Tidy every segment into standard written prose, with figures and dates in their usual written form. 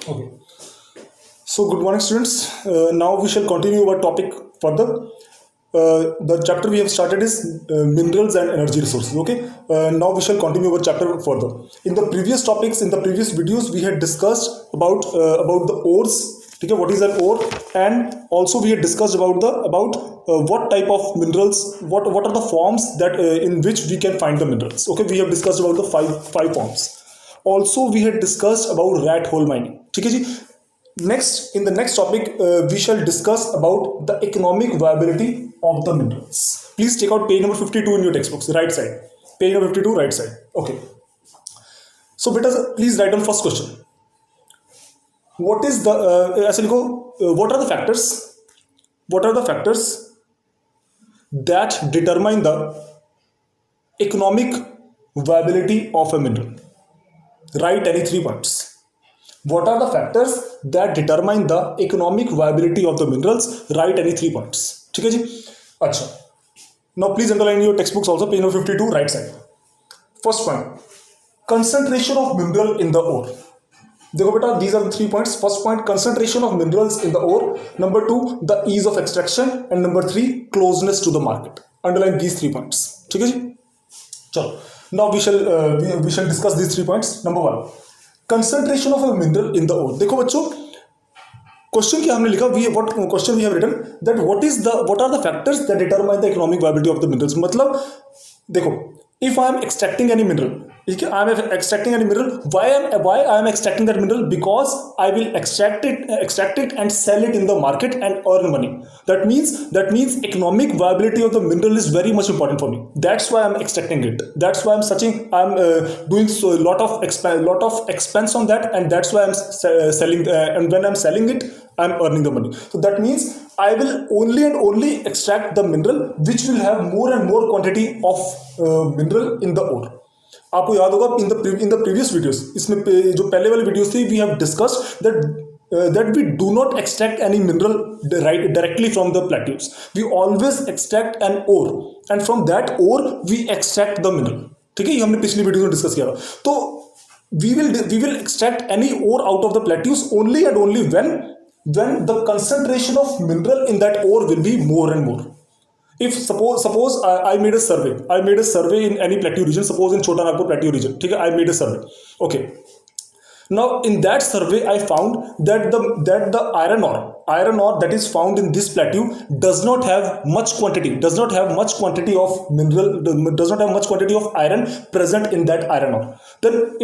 Okay. So, good morning, students. Now we shall continue our topic further. The chapter we have started is minerals and energy resources. Okay. Now we shall continue our chapter further. In the previous topics, in the previous videos, we had discussed about the ores. Okay, what is an ore, and also we had discussed about what type of minerals, what are the forms that in which we can find the minerals. Okay, we have discussed about the five forms. Also we had discussed about rat hole mining. ठीक है जी. Next, in the next topic, we shall discuss about the economic viability of the minerals. Please take out page number 52 in your textbooks, right side. Page number 52, right side. Okay. So, beta, please write down first question. What is the ऐसे लिखो, what are the factors? What are the factors that determine the economic viability of a mineral? Write any 3 points. What are the factors that determine the economic viability of the minerals? Write any 3 points. ठीक है जी. अच्छा. Now please underline your textbooks also, page number 52, right side. First point, concentration of mineral in the ore. देखो बेटा, these are the 3 points. First point, concentration of minerals in the ore. Number 2, the ease of extraction, and number 3, closeness to the market. Underline these 3 points. ठीक है जी. चलो. Now we shall discuss these 3 points. Number 1, concentration of a mineral in the ore. देखो बच्चों, question क्या हमने लिखा, what question we have written, that what are the factors that determine the economic viability of the minerals. मतलब देखो, if I am extracting any mineral, I am extracting any mineral, why I am extracting that mineral? Because I will extract it and sell it in the market and earn money. That means economic viability of the mineral is very much important for me. That's why I'm extracting it. That's why I'm doing so lot of expense on that, and that's why I'm selling. And when I'm selling it, I'm earning the money. So that means I will only and only extract the mineral which will have more and more quantity of mineral in the ore. आपको याद होगा in the previous videos, इसमें जो पहले वाली videos थी, we have discussed that we do not extract any mineral directly from the plateaus. We always extract an ore, and from that ore we extract the mineral. ठीक है, ये हमने पिछली वीडियो में डिस्कस किया था. तो we will extract any ore out of the plateaus only and only when the concentration of mineral in that ore will be more and more. If suppose I made a survey in any plateau region, suppose in Chota Nagpur plateau region, ठीक है, I made a survey. Okay. Now in that survey I found that the iron ore that is found in this plateau does not have much quantity of mineral, does not have much quantity of iron present in that iron ore. Then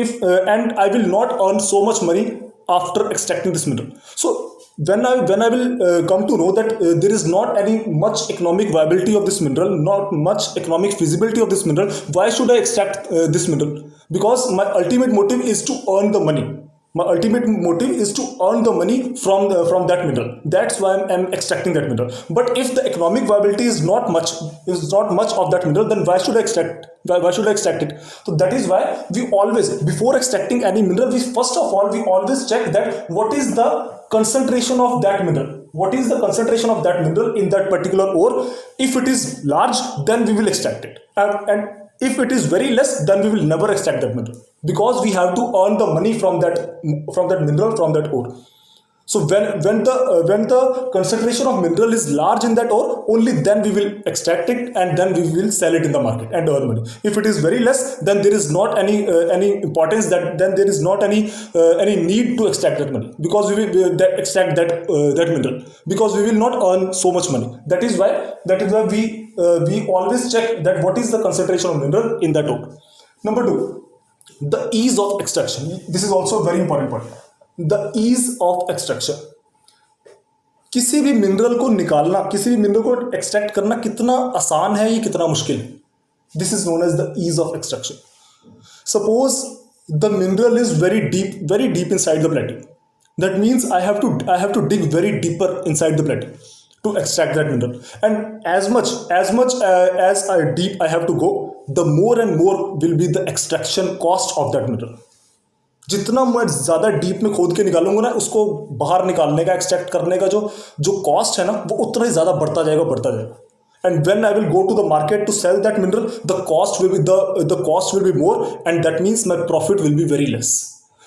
and I will not earn so much money after extracting this mineral. So when I will come to know that there is not any much economic viability of this mineral, not much economic feasibility of this mineral, why should I extract this mineral? Because my ultimate motive is to earn the money. My ultimate motive is to earn the money from that mineral. That's why I'm extracting that mineral. But if the economic viability is not much of that mineral, then why should I extract it? So that is why we always, before extracting any mineral, we first of all we always check that what is the concentration of that mineral. What is the concentration of that mineral in that particular ore? If it is large, then we will extract it, and if it is very less, then we will never extract that mineral, because we have to earn the money from that mineral, from that ore. So when the concentration of mineral is large in that ore, only then we will extract it, and then we will sell it in the market and earn money. If it is very less, then there is not any importance, that then there is not any need to extract that money, because we will extract that mineral, because we will not earn so much money. That is why we always check that what is the concentration of mineral in that ore. Number 2, the ease of extraction. This is also a very important point. The ease of extraction. किसी भी mineral को निकालना, किसी भी mineral को extract करना कितना आसान है, ये कितना मुश्किल है. This is known as the ease of extraction. Suppose the mineral is very deep inside the plateau. That means I have to dig very deeper inside the plateau to extract that mineral, and as much as deep I have to go, the more and more will be the extraction cost of that mineral. जितना मैं ज़्यादा deep में खोद के निकालूंगा ना, उसको बाहर निकालने का, एक्सट्रैक्ट करने का जो कॉस्ट है ना, वो उतना ही ज़्यादा बढ़ता जाएगा. And when I will go to the market to sell that mineral, the cost will be more, and that means my profit will be very less.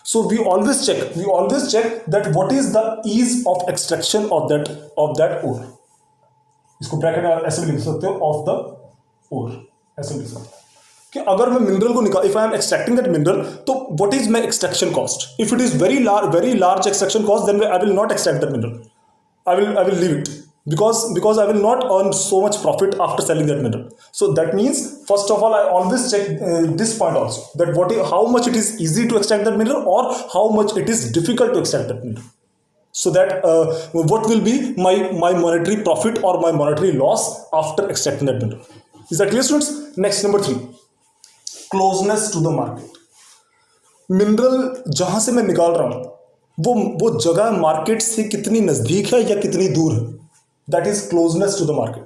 So we always check that what is the ease of extraction of that ore. इसको bracket में ऐसे भी लिख सकते हो, of the ore, ऐसे भी लिख सकते हो कि अगर मैं मिनरल को निकाल, if I am extracting that mineral, तो what is my extraction cost? If it is very large extraction cost, then I will not extract that mineral. I will leave it because I will not earn so much profit after selling that mineral. So that means first of all I always check this point also, that how much it is easy to extract that mineral or how much it is difficult to extract that mineral. So that what will be my monetary profit or my monetary loss after extracting that mineral. Is that clear, students? Next, number 3, closeness to the market. Mineral जहां से मैं निकाल रहा हूं वो जगह market से कितनी नजदीक है या कितनी दूर है, that is closeness to the market.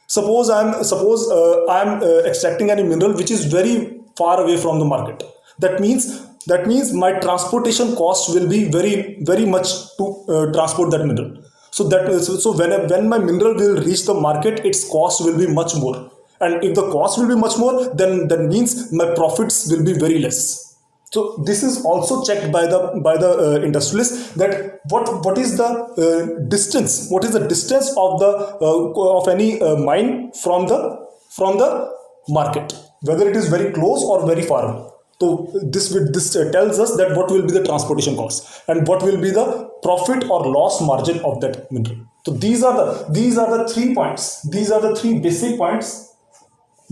Suppose I am extracting any mineral which is very far away from the market. that means my transportation cost will be very much to transport that mineral. So when my mineral will reach the market, its cost will be much more, and if the cost will be much more, then that means my profits will be very less. So this is also checked by the industrialist, that what is the distance, what is the distance of any mine from the market, whether it is very close or very far away. So this tells us that what will be the transportation cost and what will be the profit or loss margin of that mineral. So these are the 3 points. These are the 3 basic points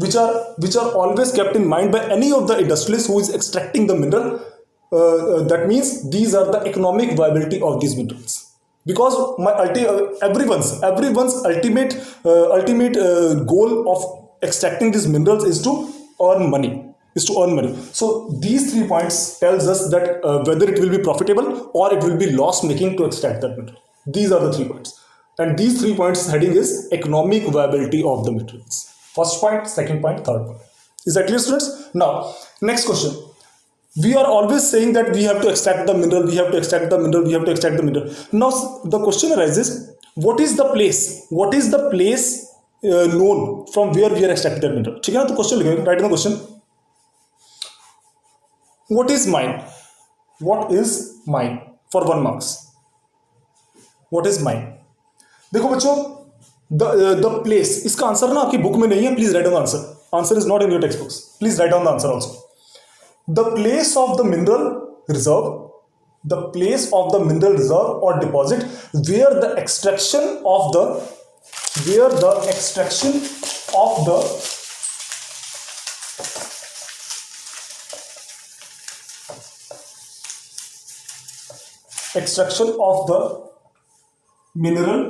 which are always kept in mind by any of the industrialists who is extracting the mineral. That means these are the economic viability of these minerals, because everyone's ultimate goal of extracting these minerals is to earn money. So these 3 points tells us that whether it will be profitable or it will be loss making to extract that mineral. These are the 3 points, and these 3 points heading is economic viability of the minerals. First point, second point, third point. Is that clear, students? Now, next question. We are always saying that we have to extract the mineral, we have to extract the mineral, we have to extract the mineral. Now, the question arises, what is the place? What is the place known from where we are extracting that mineral? ठीक है ना? तो question लिखेंगे, write down the question. What is mine? What is mine? For 1 marks. What is mine? देखो बच्चों, the place, इसका answer ना आपकी बुक में नहीं है. Please write down the answer. Answer is not in your text books. Please write down the answer also. The place of the mineral reserve, the place of the mineral reserve or deposit where the extraction of the mineral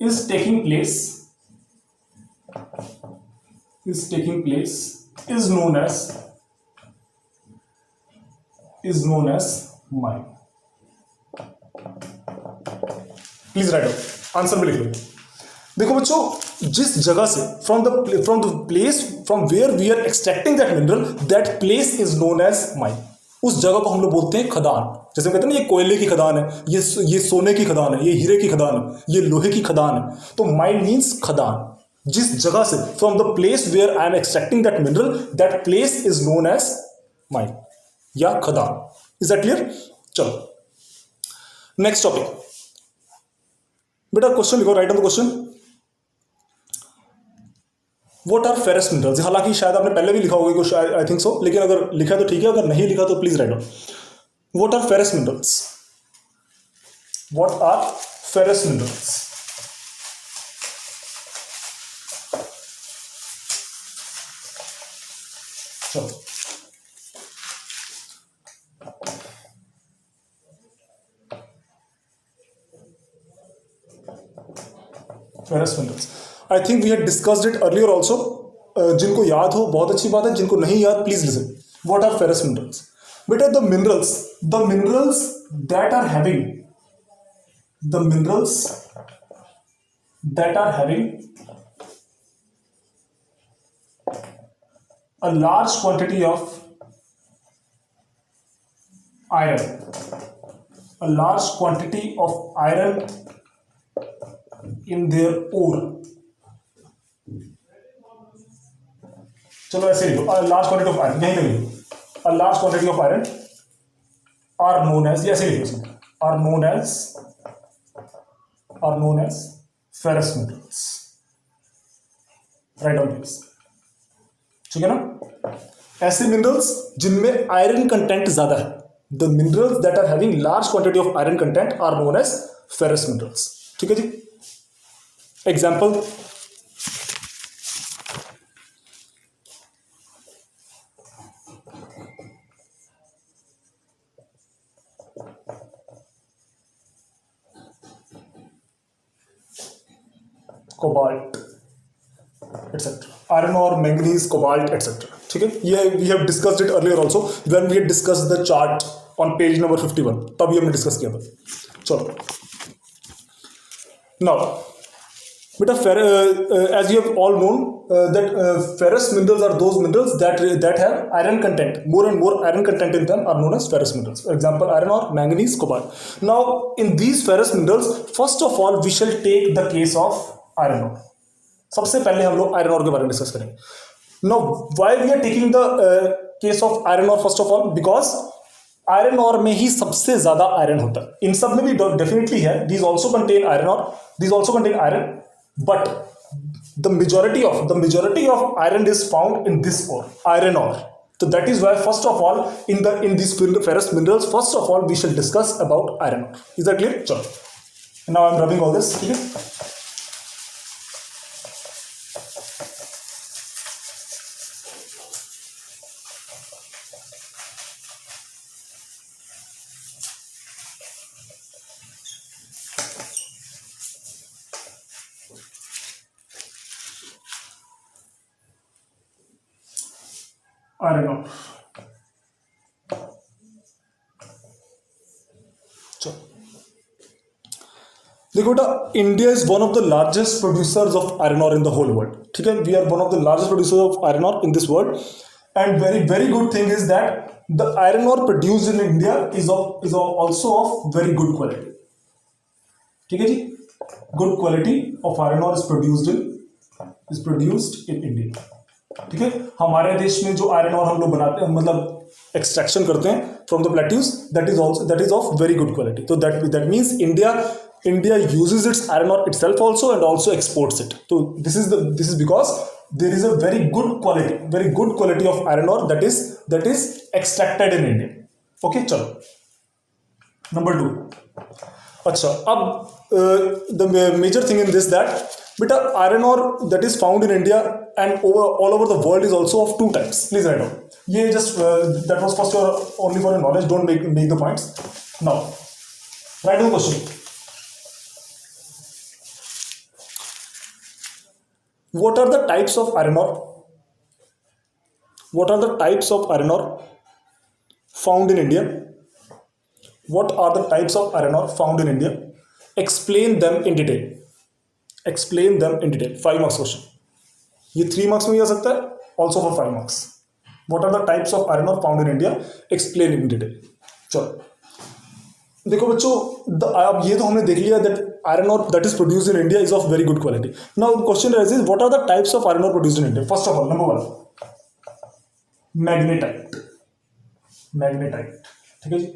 is taking place is known as mine. Please write down answer में लिख लो. देखो बच्चों, जिस जगह से from the place from where we are extracting that mineral, that place is known as mine. उस जगह को हम लोग बोलते हैं खदान. जैसे कहते हैं ना, ये कोयले की खदान है, ये सोने की खदान है, ये हीरे की खदान है, ये लोहे की खदान है. तो माइन मीन्स खदान. जिस जगह से, from the place where I am extracting that mineral, that place is known as mine या खदान. Is that clear? चलो नेक्स्ट टॉपिक. बेटा क्वेश्चन लिखो, write on the question. What are ferrous minerals? हालांकि शायद आपने पहले भी लिखा होगा, आई थिंक सो, लेकिन अगर लिखा तो ठीक है, अगर नहीं लिखा तो please write down. What are ferrous minerals? What are ferrous minerals? चलो ferrous minerals, I think we had discussed it earlier also. जिनको याद हो बहुत अच्छी बात है, जिनको नहीं याद please listen. What are ferrous minerals? बेटा the minerals that are having a large quantity of iron in their ore. चलो ऐसे लिखो, लार्ज क्वांटिटी ऑफ आयरन, यहीं पे लिखो. a large quantity of iron are known as, ऐसे लिखो इसमें, are known as ferrous minerals. Write down this. ठीक है ना? ऐसे मिनरल्स जिनमें आयरन कंटेंट ज्यादा है, the minerals that are having large quantity of iron content are known as ferrous minerals. ठीक है जी. Example, cobalt etc. Iron ore, manganese, cobalt, etc. ठीक है. ये we have discussed it earlier also when we had discussed the chart on page number 51. तब ये हमने discuss किया था. चलो. Now, बेटा as you have all known that ferrous minerals are those minerals that have iron content. More and more iron content in them are known as ferrous minerals. For example, iron ore, manganese, cobalt. Now, in these ferrous minerals, first of all, we shall take the case of iron ore. सबसे पहले हम लोग iron ore के बारे में discuss करेंगे. Now why we are taking the case of iron ore first of all, because iron ore में ही सबसे ज्यादा आयरन होता है. इन सब में भी डेफिनेटली है, these also contain iron ore, these also contain iron, but the majority of iron is found in this ore, iron ore. So that is why first of all in these ferrous minerals, first of all we shall discuss about iron ore. Is that clear? चलो. Now I am rubbing all this. ठीक है. Iron ore. देखो बेटा, India is one of the largest producers of iron ore in the whole world. ठीक है. We are one of the largest producers of iron ore in this world, and very good thing is that the iron ore produced in India is also of very good quality. ठीक है जी. Good quality of iron ore is produced in India. ठीक है. हमारे देश में जो iron ore हम लोग बनाते हैं, मतलब एक्सट्रैक्शन करते हैं from the plateaus, that is of very good quality. तो that means India uses its iron ore itself also and also exports it. So this is because there is a very good quality of iron ore that is extracted in India. Okay, चलो. Number 2. अच्छा, अब the major thing in this that beta iron ore that is found in India and all over the world is also of two types. Please write down. ये just that was first only for your knowledge. Don't make the points. Now, write down the question. What are the types of iron ore? What are the types of iron ore found in India? What are the types of iron ore found in India? Explain them in detail. Explain them in detail. 5 marks question. ये 3 marks में भी आ सकता है. Also for 5 marks. What are the types of iron ore found in India? Explain in detail. चलो. देखो बच्चों, अब ये तो हमने देख लिया that iron ore that is produced in India is of very good quality. Now the question arises, what are the types of iron ore produced in India? First of all, number 1, magnetite. ठीक है जी.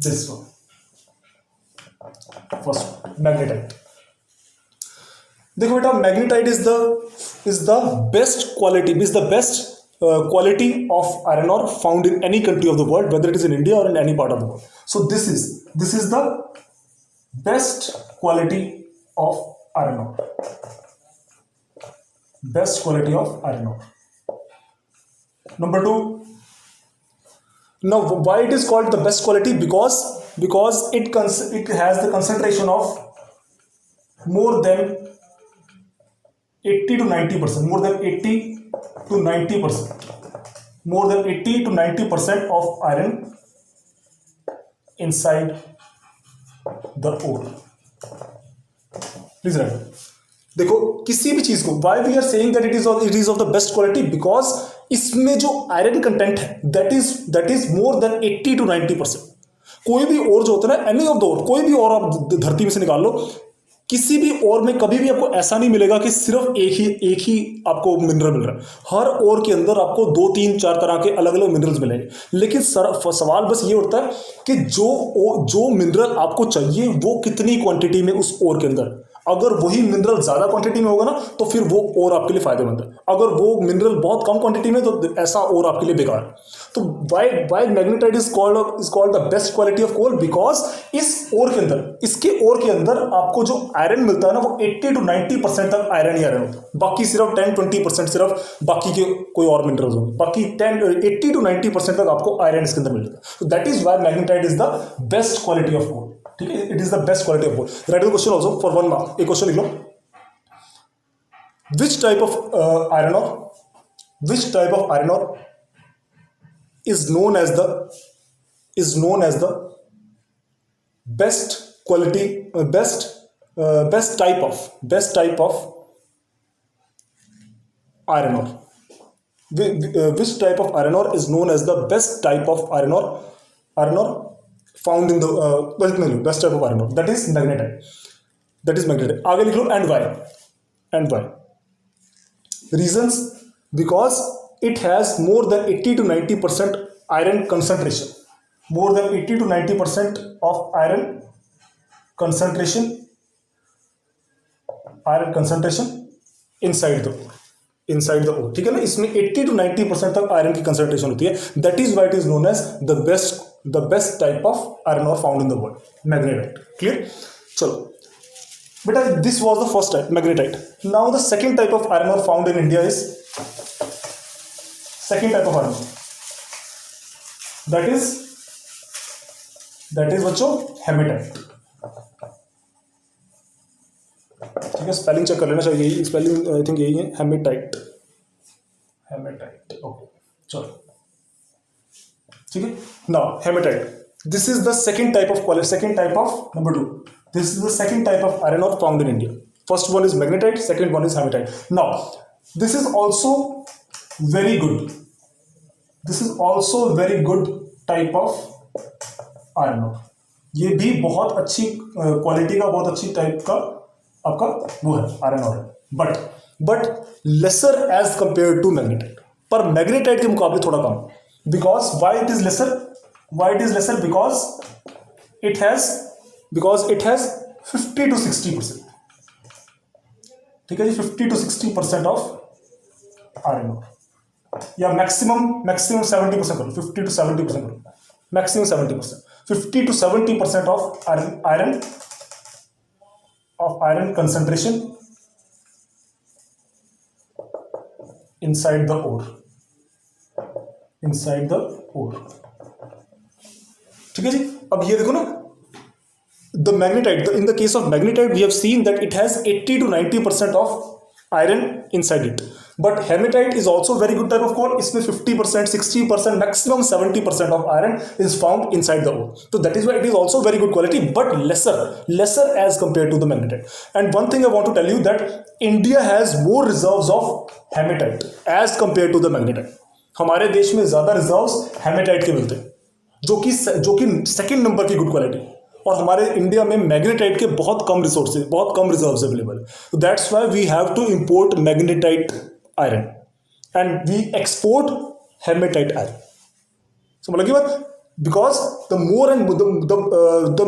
This one, first one, magnetite. देखो बेटा, magnetite is the best quality of iron ore found in any country of the world, whether it is in India or in any part of the world. So this is the best quality of iron ore. Best quality of iron ore. Number 2. Now, why it is called the best quality? Because it has the concentration of more than 80 to 90%. More than 80 to 90%. More than 80 to 90% of iron inside the ore. Please write. देखो, किसी भी चीज को why we are saying that it is of the best quality, because इसमें जो iron content है that is more than 80 to 90%. कोई भी और जो होता है ना, any of the ore, कोई भी और आप धरती में से निकाल लो, किसी भी ओर में कभी भी आपको ऐसा नहीं मिलेगा कि सिर्फ एक ही आपको मिनरल मिल रहा है। हर ओर के अंदर आपको 2 3 4 तरह के अलग अलग मिनरल्स मिलेंगे, लेकिन सवाल बस ये उठता है कि जो मिनरल आपको चाहिए वो कितनी क्वांटिटी में उस ओर के अंदर। अगर वही मिनरल ज्यादा क्वांटिटी में होगा ना तो फिर वो और आपके लिए फायदेमंद है, अगर वो मिनरल बहुत कम क्वांटिटी में तो ऐसा और आपके लिए बेकार है। तो why magnetite is called the best quality of coal, because इस ओर के अंदर, इसके ओर के अंदर आपको जो आयरन मिलता है ना वो 80 to 90% तक आयरन ही आयरन होता है। बाकी सिर्फ 10-20% सिर्फ बाकी के कोई और मिनरल्स होंगे, बाकी 80 to 90% तक आपको आयरन इसके अंदर मिलेगा। तो that is why magnetite is the best quality of coal. ठीक है, it is the best quality of coal. Write the question also for 1 mark. एक क्वेश्चन लिख लो, which type of iron ore is known as the best quality best type of iron ore. Which type of iron ore is known as the best type of iron ore found in the best type of iron ore, that is magnetite। आगे लिख लो, and why reasons, because it has more than 80 to 90% iron concentration, more than 80 to 90% of iron concentration inside the ore। ठीक है ना, इसमें 80 to 90% तक iron की concentration होती है। That is why it is known as the best type of iron ore found in the world, magnetite. Clear? चलो बेटा, this was the first type, magnetite. Now the second type of iron ore found in India is second type of iron, that is बच्चों hematite. ठीक है, spelling check कर लेना चाहिए, यही spelling I think यही है, हेमेटाइट। ओके चलो, ठीक है। Now hematite, this is the second type of number 2, this is the second type of iron ore found in India. First one is magnetite, second one is hematite. Now this is also very good type of iron ore। ये भी बहुत अच्छी quality का, बहुत अच्छी type का आपका वो है, आयरन ओर है, but lesser as compare to magnetite. पर मैग्नेटाइट के मुकाबले थोड़ा कम, because why it is lesser, because it has 50 to 60%। ठीक है जी, 50 to 60% ऑफ आयरन ओर, या मैक्सिमम 70% करो, 50 to 70% करो, maximum 70%, 50 to 70% of iron concentration inside the ore। ठीक है जी। अब ये देखो ना, the magnetite, in the case of magnetite we have seen that it has 80 to 90% of iron inside it, but hematite is also very good type of coal। इसमें 50%, 60%, maximum 70% of iron is found inside the ore, so that is why it is also very good quality, but lesser as compared to the magnetite। And one thing I want to tell you that India has more reserves of hematite as compared to the magnetite। हमारे देश में ज्यादा reserves haematite के मिलते हैं, जो कि second number की गुड क्वालिटी, और हमारे इंडिया में मैग्नेटाइट के बहुत कम रिजर्व्स अवेलेबल है। That's why we have to import magnetite iron and we export hematite iron. समझ लगी बात? Because the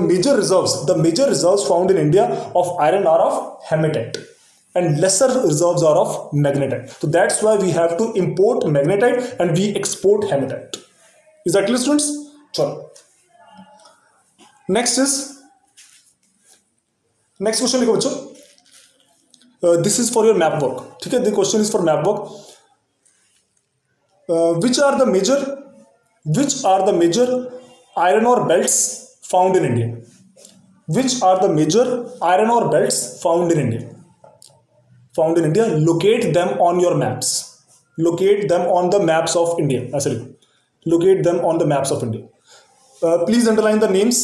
major reserves found in India of iron are of hematite and lesser reserves are of magnetite, so that's why we have to import magnetite and we export hematite। is that clear students? चलो, next question लिखो बच्चों। this is for your map work। ठीक है, the question is for map work। which are the major iron ore belts found in India? Which are the major iron ore belts found in India? Locate them on your maps, locate them on the maps of India। locate them on the maps of India। please underline the names,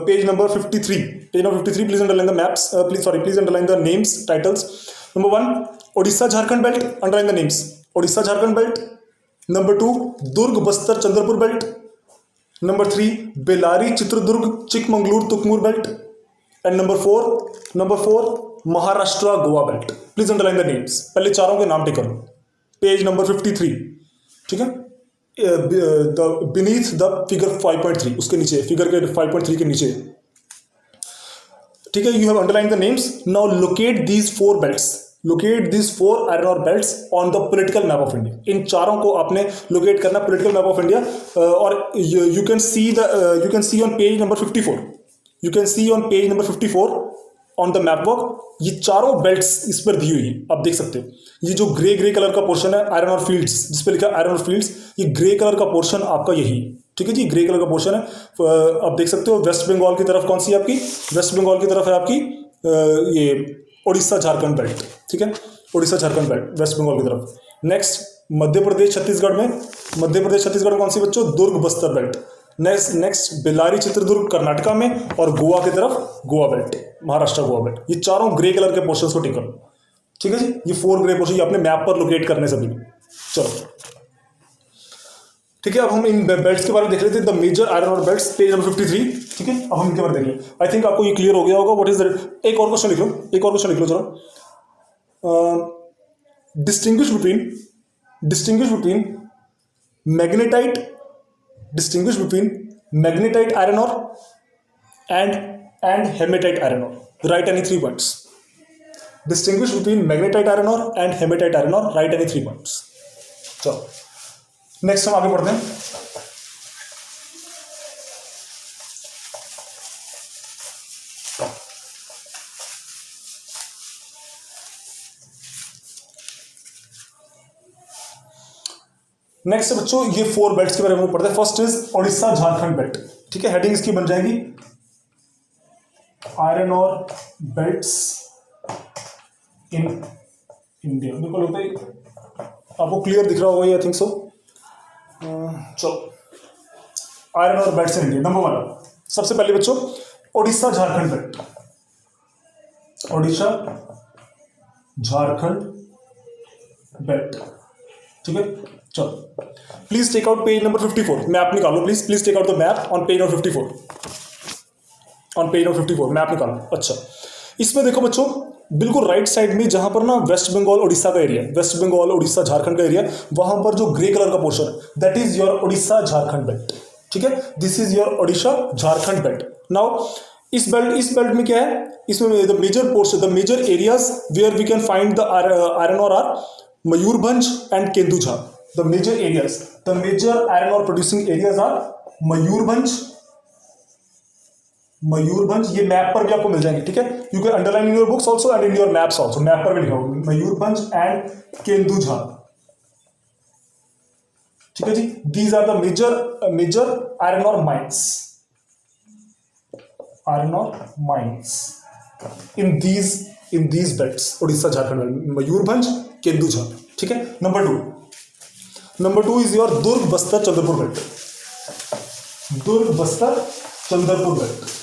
page number 53, please underline the maps, please underline the names, titles। number 1 Odisha Jharkhand belt, underline the names, Odisha Jharkhand belt। number 2 Durg Bastar Chandrapur belt। number 3 Bellary Chitradurg Chikmagalur Tukmur belt। and number 4 Maharashtra Goa belt. Please underline the names, पहले चारों के नाम टिक करो। Page number 53, ठीक है, beneath the figure 5.3, उसके नीचे, figure के 5.3 के नीचे, ठीक है। You have underline the names. Now locate these 4 belts, locate this 4 iron ore belts on the political map of India. इन चारों को आपने लोकेट करना पॉलिटिकल मैप ऑफ इंडिया। और you can see on page number 54, you can see on page number 54 on the map work, ये चारों belts इस पर दी हुई है, आप देख सकते हो। ये जो ग्रे कलर का पोर्शन है आयरन और फील्ड्स, जिस पे लिखा है आयरन और फील्ड्स, ये ग्रे कलर का पोर्शन आपका यही, ठीक है जी, ग्रे कलर का पोर्शन है। आप देख सकते हो वेस्ट बंगाल की तरफ कौन सी है आपकी, वेस्ट बंगाल की तरफ है आपकी ये उड़ीसा झारखंड बेल्ट, ठीक है, उड़ीसा झारखंड बेल्ट वेस्ट बंगाल की तरफ। नेक्स्ट मध्य प्रदेश छत्तीसगढ़ में कौन सी बच्चों, दुर्ग बस्तर बेल्ट। नेक्स्ट बेल्लारी चित्रदुर्ग कर्नाटका में, और गोवा की तरफ गोवा बेल्ट, महाराष्ट्र गोवा बेल्ट। ये चारों ग्रे कलर के पोर्शंस को टिक करो, ठीक है जी। ये 4 ग्रे पोर्शन अपने मैप पर लोकेट करने सभी। चलो ठीक है, अब हम इन बेल्ट्स के बारे में देख लेते हैं। The major iron ore belts, page number 53, ठीक है। अब हम इनके बारे में देख लें। आई थिंक आपको ये क्लियर हो गया होगा व्हाट इज द। एक और क्वेश्चन लिख लो, जरा। डिस्टिंग्विश बिटवीन मैग्नेटाइट आयरन और एंड हेमेटाइट आयरन और, right any 3 points. Distinguish between magnetite iron और एंड हेमेटाइट आयरन और, राइट एनी 3 पॉइंट्स। चलो नेक्स्ट हम आगे बढ़ते हैं। नेक्स्ट बच्चों ये 4 बेल्ट्स के बारे में पढ़ते हैं। First is Orissa Jharkhand belt, ठीक है। हेडिंग इसकी बन जाएगी iron ore belts in India. बिल्कुल होता है, आपको क्लियर दिख रहा होगा, आई थिंक सो। चलो iron ore belts in India. Number 1, सबसे पहले बच्चों उड़ीसा झारखंड बेल्ट, उड़ीसा झारखंड बेल्ट, ठीक है। चलो please take out page number 54, map निकालो please take out the map on page number 54, on page number 54 map निकालो। अच्छा, इसमें देखो बच्चों बिल्कुल राइट साइड में जहां पर ना वेस्ट बंगाल उड़ीसा का एरिया, वेस्ट बंगाल उड़ीसा झारखंड का एरिया, वहां पर जो ग्रे कलर का पोर्शन है that is your Orissa Jharkhand belt, ठीक है। This is your Orissa Jharkhand belt. Now इस बेल्ट में क्या है, इसमें the major portion, the major areas where we can find the iron ore are Mayurbhanj and Kendujhar. The major iron ore producing areas are Mayurbhanj, ये map पर भी आपको मिल जाएंगे, ठीक है। You can underline in your books also and in your maps also, map पर भी लिखा होगा मयूरभंज एंड केंदुझर, ठीक है जी। These are the major iron ore mines in these belts, Orissa Jharkhand, Mayurbhanj, Kendujhar, ठीक है। Number two is your Durg Bastar Chandrapur belt, Durg Bastar Chandrapur belt.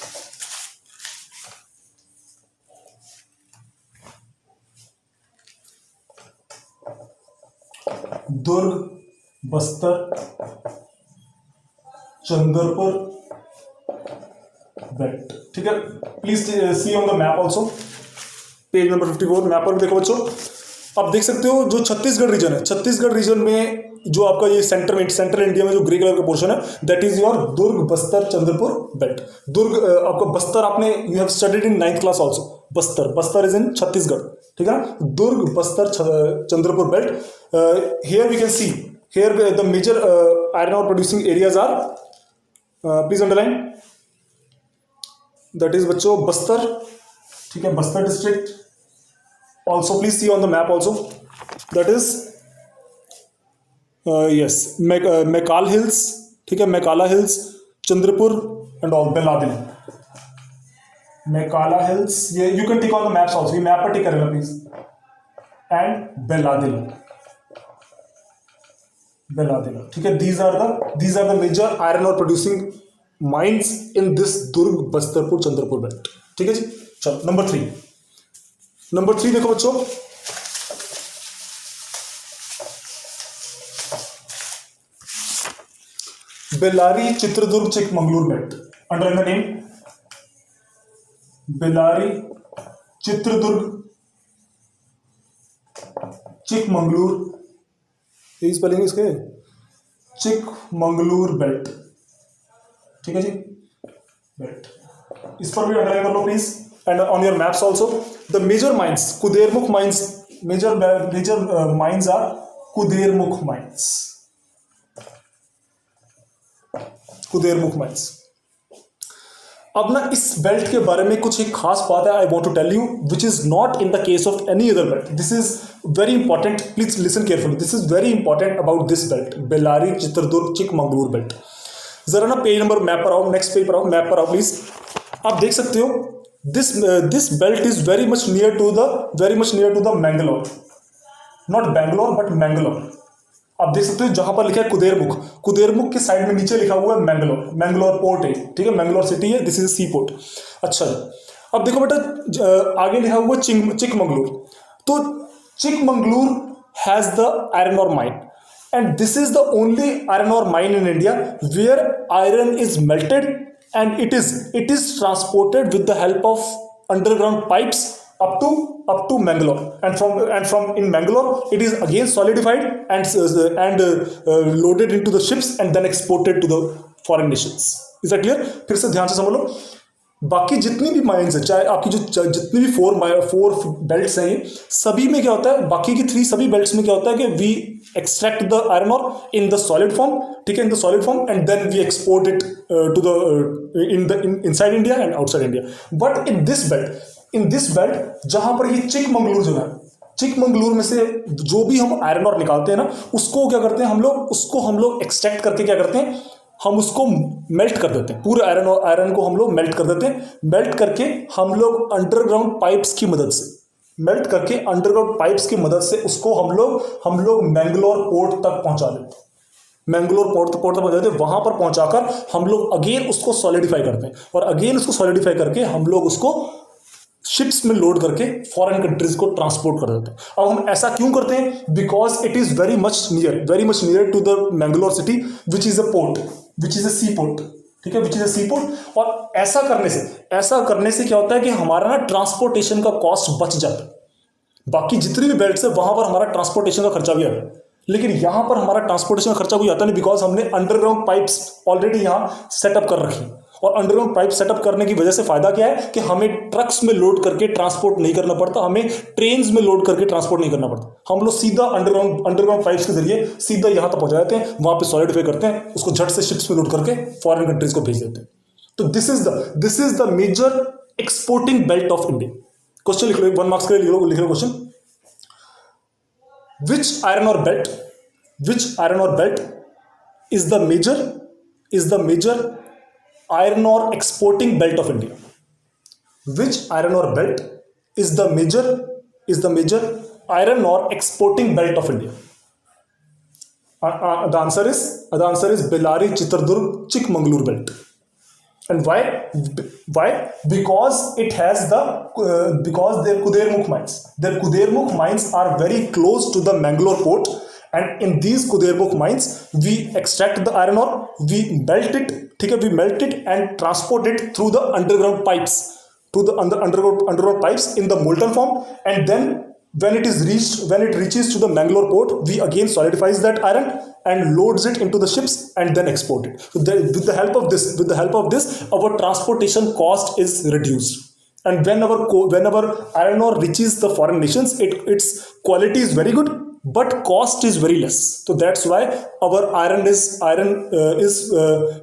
Durg Bastar Chandrapur belt, ठीक है। Please see on the map also, page number 54 map पर देखो बच्चों। आप देख सकते हो जो छत्तीसगढ़ रीजन है, छत्तीसगढ़ रीजन में जो आपका ये सेंट्रल इंडिया में जो ग्रे कलर का पोर्शन है that is your Durg Bastar Chandrapur belt. Durg आपका बस्तर, आपने you have studied in 9th class also. Bastar is in Chhattisgarh, ठीक है ना। Durg Bastar Chandrapur belt. Here we can see here the major iron ore producing areas are, please underline, that is बच्चों बस्तर, ठीक है, Bastar district. Also please see on the map also, that is yes Mekal Hills, ठीक है, Mekala Hills, Chandrapur and all Beladil, Mekala Hills, ये you can tick on the maps also, ये map पर टिक करेगा please, and Beladil, ठीक है। these are the major iron ore producing mines in this Durg Bastarpur Chandrapur belt, ठीक है जी। चलो number 3 देखो बच्चों, Bellary Chitradurga Chikmagalur belt. Underline the name Bellary Chitradurga, Chikmagalur, यही स्पेलिंग है इसके, चिकमंगलूर बेल्ट। ठीक है जी, बेल्ट, इस पर भी अंडरलाइन कर लो please, and on your maps also. The major mines, Kudremukh mines, major mines are Kudremukh mines, Kudremukh mines. अब ना इस बेल्ट के बारे में कुछ एक खास बात है, I want to tell you, which is not in the case of any other belt. This is very important, please listen carefully, this is very important about this belt, Bellary Chitradurga Chikmagalur belt. जरा ना पेज नंबर मैप पर आओ, next page पर आओ, map पर आओ please. आप देख सकते हो this belt is very much near to the Mangalore, not Bangalore but Mangalore. आप देख सकते हो जहां पर लिखा है कुदेरमुख, कुदेरमुख के साइड में नीचे लिखा हुआ है मैंगलोर, मैंगलोर पोर्ट है, ठीक है, मैंगलोर सिटी है, दिस इज सी पोर्ट। अच्छा, अब देखो बेटा आगे लिखा हुआ चिकमंगलूर, तो Chikmagalur has the iron ore mine, and this is the only iron ore mine in India where iron is melted and it is transported with the help of underground pipes up to Mangalore, and from in Mangalore it is again solidified and loaded into the ships and then exported to the foreign nations. Is that clear? फिर से ध्यान से समझ लो, बाकी जितनी भी mines है, चाहे आपकी जो जितनी भी फोर बेल्ट्स हैं, सभी में क्या होता है, बाकी की सभी बेल्ट्स में क्या होता है कि we extract the iron ore in the solid form, ठीक है, in the solid form, and then we export it to the inside India and outside India. But in this belt जहां पर ये चिकमंगलूर जो है, चिकमंगलूर में से जो भी हम आयरन ओर निकालते हैं ना, उसको क्या करते हैं हम लोग एक्सट्रैक्ट करके क्या करते हैं, हम उसको मेल्ट कर देते हैं, पूरे आयरन को हम लोग मेल्ट कर देते हैं। मेल्ट करके हम लोग अंडरग्राउंड पाइप्स की मदद से उसको हम लोग मैंगलोर पोर्ट तक पहुंचा देते हैं, मैंगलोर पोर्ट तक पहुंचा देते हैं। वहां पर पहुंचाकर हम लोग अगेन उसको सॉलिडिफाई करते हैं, और अगेन उसको सॉलिडिफाई करके हम लोग उसको शिप्स में लोड करके फॉरेन कंट्रीज को ट्रांसपोर्ट कर देते हैं। अब हम ऐसा क्यों करते हैं? Because it is very much near to the Mangalore city which is a sea port, ठीक है, विच इज अ सी पोर्ट। और ऐसा करने से क्या होता है कि हमारा ना ट्रांसपोर्टेशन का कॉस्ट बच जाता है। बाकी जितनी भी बेल्ट्स है वहां पर हमारा ट्रांसपोर्टेशन का खर्चा भी आता है, लेकिन यहां पर हमारा ट्रांसपोर्टेशन का खर्चा कोई आता नहीं, बिकॉज हमने अंडरग्राउंड पाइप्स ऑलरेडी यहां सेटअप कर रखी है। और अंडरग्राउंड पाइप सेटअप करने की वजह से फायदा क्या है कि हमें ट्रक्स में लोड करके ट्रांसपोर्ट नहीं करना पड़ता, हमें ट्रेन्स में लोड करके ट्रांसपोर्ट नहीं करना पड़ता। हम लोग सीधा अंडरग्राउंड पाइप्स के जरिए सीधा यहां तक पहुंचा जाते हैं, वहां पे सॉलिडिफाई करते हैं, उसको झट से शिप्स में लोड करके फॉरेन कंट्रीज को भेज देते हैं। तो this is the major exporting belt of India. Question लिख लो, 1 मार्क्स के लिए लिख लो question. Which iron ore belt is the major iron ore exporting belt of India? Which iron ore belt is the major iron ore exporting belt of India? The answer is Bellary Chitradurg Chikmagalur belt. And why? Because it has because their Kudermukh mines are very close to the Mangalore port, and in these Kudermukh mines we extract the iron ore, we melt it, we melt it and transport it through the underground pipes underground pipes in the molten form, and then when it reaches to the Mangalore port, we again solidifies that iron and loads it into the ships and then export it. So with the help of this our transportation cost is reduced, and whenever iron ore reaches the foreign nations, its quality is very good but cost is very less. So that's why our iron is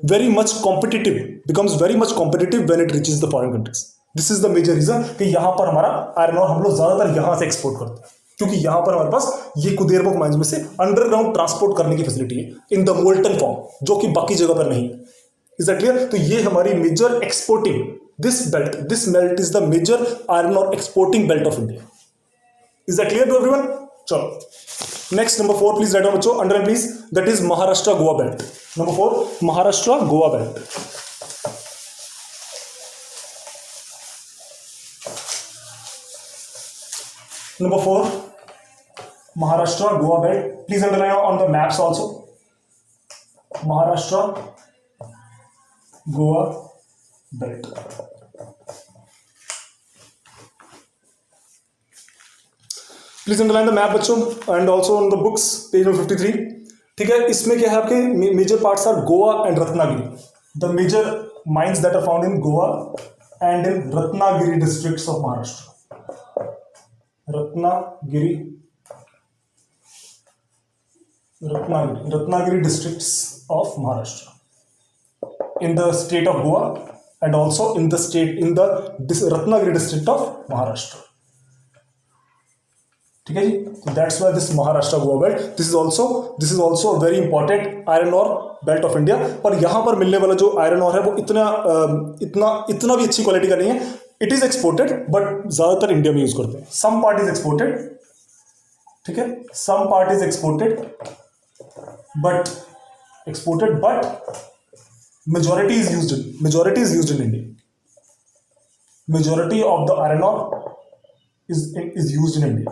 very much competitive, becomes very much competitive when it reaches the foreign countries. This is the major reason कि यहाँ पर हमारा iron और हम लोग ज्यादातर यहाँ से एक्सपोर्ट करते हैं, क्योंकि यहाँ पर हमारे पास ये कुदेरमुख माइंस में से अंडरग्राउंड ट्रांसपोर्ट करने की फैसिलिटी है इन द मोल्टन फॉर्म, जो कि बाकी जगह पर नहीं है। Is that clear? तो ये हमारी major exporting this belt is the major iron ore exporting belt of India. Is that clear to everyone? चलो next number 4 please write down बच्चों, underline please, that is Maharashtra Goa belt. Number 4 Maharashtra Goa belt. Number 4, Maharashtra Goa belt. Please underline on the maps also. Maharashtra Goa belt. Please underline the map बच्चों and also on the books page number 53. ठीक है, इसमें क्या है आपके major parts are Goa and Ratnagiri. The major mines that are found in Goa and in Ratnagiri districts of Maharashtra. Ratnagiri districts of Maharashtra in the state of Goa and also in the Ratnagiri district of Maharashtra. ठीक है जी, so that's why this Maharashtra Goa belt. This is also a very important iron ore belt of India. पर यहाँ पर मिलने वाला जो iron ore है वो इतना भी अच्छी क्वालिटी का नहीं है. It is exported, but ज्यादातर इंडिया में यूज करते हैं. Some part is exported. ठीक है, some part is exported, but majority is used in India. Majority of the iron ore is used in India.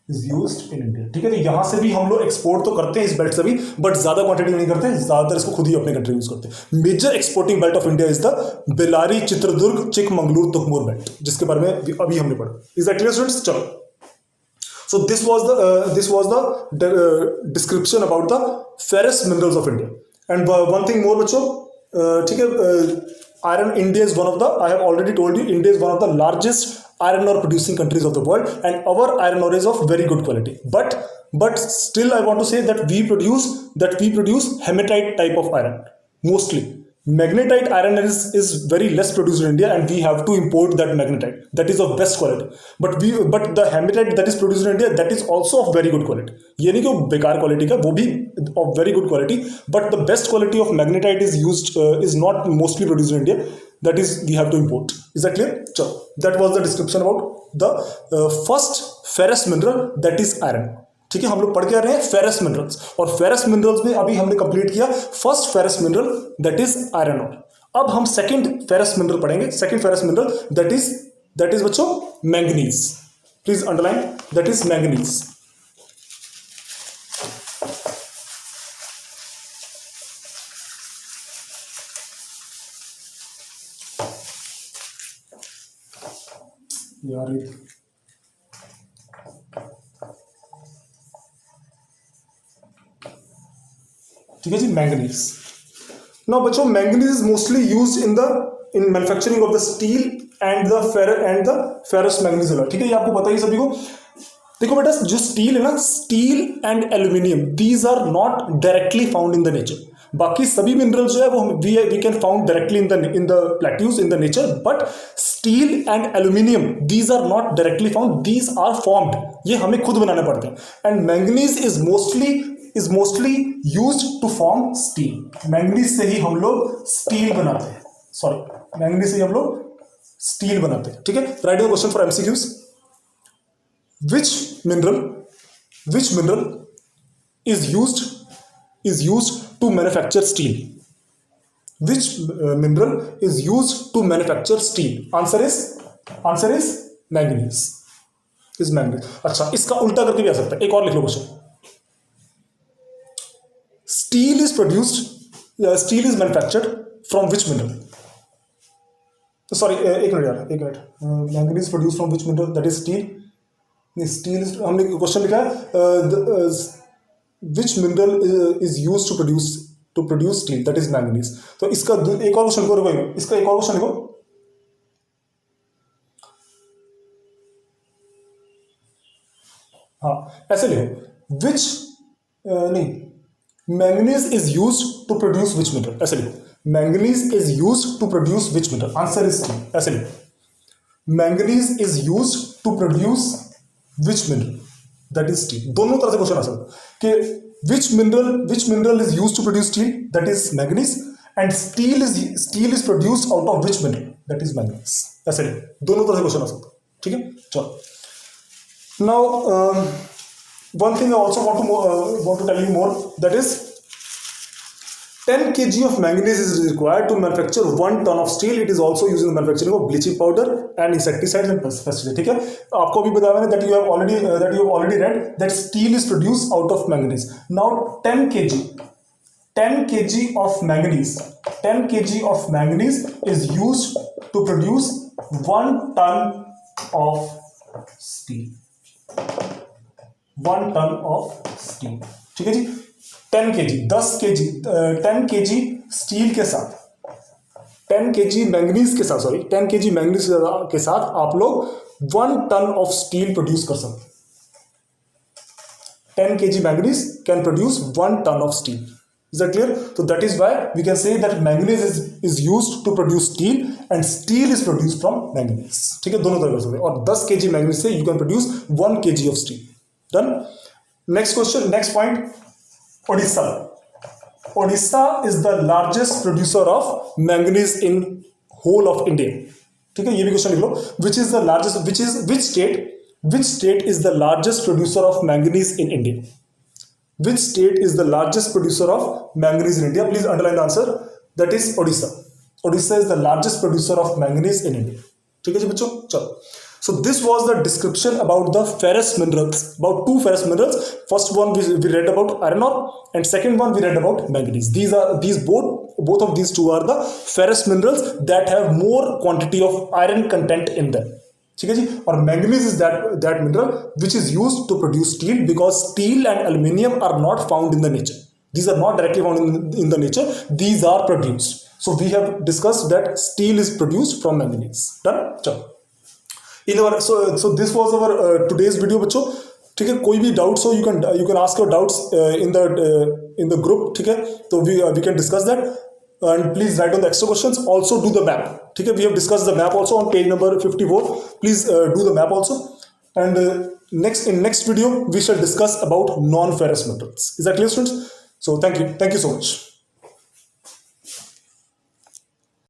ठीक है, तो यहां से भी हम लोग एक्सपोर्ट तो करते हैं इस बेल्ट से भी, बट ज्यादा क्वांटिटी में नहीं करते, ज्यादातर इसको खुद ही अपने कंट्री यूज करते हैं. Major exporting belt of India is the Bellary Chitradurga Chikmagalur Tumkur belt, जिसके बारे में अभी हमने पढ़ा. Is that clear students? चलो, so this was the description about the ferrous minerals of India. And one thing more बच्चों, ठीक है, iron India is one of the, I have already told you, India is one of the largest iron ore producing countries of the world, and our iron ore is of very good quality. But still I want to say that we produce hematite type of iron mostly. Magnetite iron is very less produced in India, and we have to import that magnetite that is of best quality. But the hematite that is produced in India, that is also of very good quality. ये नहीं कि वो बेकार quality का, वो भी of very good quality. But the best quality of magnetite is not mostly produced in India. That is, we have to import. Is that clear? So that was the description about the first ferrous mineral, that is iron. ठीक है, हम लोग पढ़ के आ रहे हैं ferrous minerals, और फेरस मिनरल्स में अभी हमने कंप्लीट किया first ferrous mineral that is iron ore. अब हम सेकंड फेरस मिनरल पढ़ेंगे. Second ferrous mineral that is बच्चों manganese. Please underline, that is manganese. यार ठीक है जी, मैंगनीज. नाउ बच्चों, manganese is mostly used in manufacturing of the steel and the ferrous manganese alloy. ठीक है, ये आपको पता ही सभी को. देखो बेटा, जो स्टील है ना, steel and aluminium, these are not directly found in the nature. बाकी सभी मिनरल जो है वो we can found directly in the plateaus in the nature, but steel and aluminium these are not directly found, these are formed. ये हमें खुद बनाने पड़ते हैं. And manganese is mostly used to form steel. Manganese से ही हम लोग स्टील बनाते हैं. मैंगनीज से ही हम लोग स्टील बनाते हैं. ठीक है, right the question for MCQs. which mineral is used to manufacture steel? Which mineral is used to manufacture steel? Answer is manganese. Is manganese. अच्छा, इसका उल्टा करके भी आ सकता है. एक और लिख लो question. Steel is manufactured from which mineral? Sorry, एक minute. Manganese produced from which mineral? That is steel. Steel is, हमने क्वेश्चन लिखा है which mineral is used to produce steel? That is manganese. तो इसका एक और क्वेश्चन लिखो. इसका एक और क्वेश्चन लिखो. हाँ, ऐसे लिखो. नहीं, manganese is used to produce which mineral? ऐसे लिखो. Manganese is used to produce which mineral? Answer is steel. ऐसे लिखो. Manganese is used to produce which mineral? That is steel. दोनों तरह से क्वेश्चन आ सकता है कि which mineral is used to produce steel? That is manganese. And steel is produced out of which mineral? That is manganese. ऐसे लिखो. दोनों तरह से क्वेश्चन आ सकता है. ठीक है, चलो. Now one thing I also want to tell you more, that is 10 kg of manganese is required to manufacture 1 ton of steel. It is also used in the manufacturing of bleaching powder and insecticides and pesticides. ठीक है, आपको अभी बताया मैंने that you have already read that steel is produced out of manganese. Now 10 kg of manganese is used to produce 1 ton of steel. 1 ton of steel, ठीक है जी। 10 KG 10 KG 10 KG steel के साथ 10 केजी मैंगनीज के साथ, sorry 10 KG manganese के साथ आप लोग 1 टन ऑफ स्टील प्रोड्यूस कर सकते हैं। 10 kg manganese can produce 1 ton of steel. Is that clear? So that is why we can say that manganese is used to produce steel and steel is produced from manganese. ठीक है, दोनों तरह से। और 10 kg manganese से you can produce 1 kg of steel. Done? Next question, next point. Odisha. Odisha is the largest producer of manganese in whole of India. ठीक है, ये भी क्वेश्चन लिख लो। Which is the largest? Which state is the largest producer of manganese in India? Which state is the largest producer of manganese in India? Please underline the answer. That is Odisha. Odisha is the largest producer of manganese in India. ठीक है जी बच्चों, चलो। So this was the description about the ferrous minerals, about 2 ferrous minerals. First one we read about iron ore, and second one we read about manganese. Both of these two are the ferrous minerals that have more quantity of iron content in them. ठीक है जी। और manganese is that mineral which is used to produce steel, because steel and aluminium are not found in the nature. These are not directly found in the nature. These are produced. So we have discussed that steel is produced from manganese. Done? चलो, so this was our today's video बच्चों। ठीक है, कोई भी doubts हो you can ask your doubts in the group. ठीक है, तो we can discuss that. And please write down the extra questions. Also do the map. ठीक है, we have discussed the map also on page number 54. Please do the map also. And in next video we shall discuss about non-ferrous metals. Is that clear, students? So thank you so much.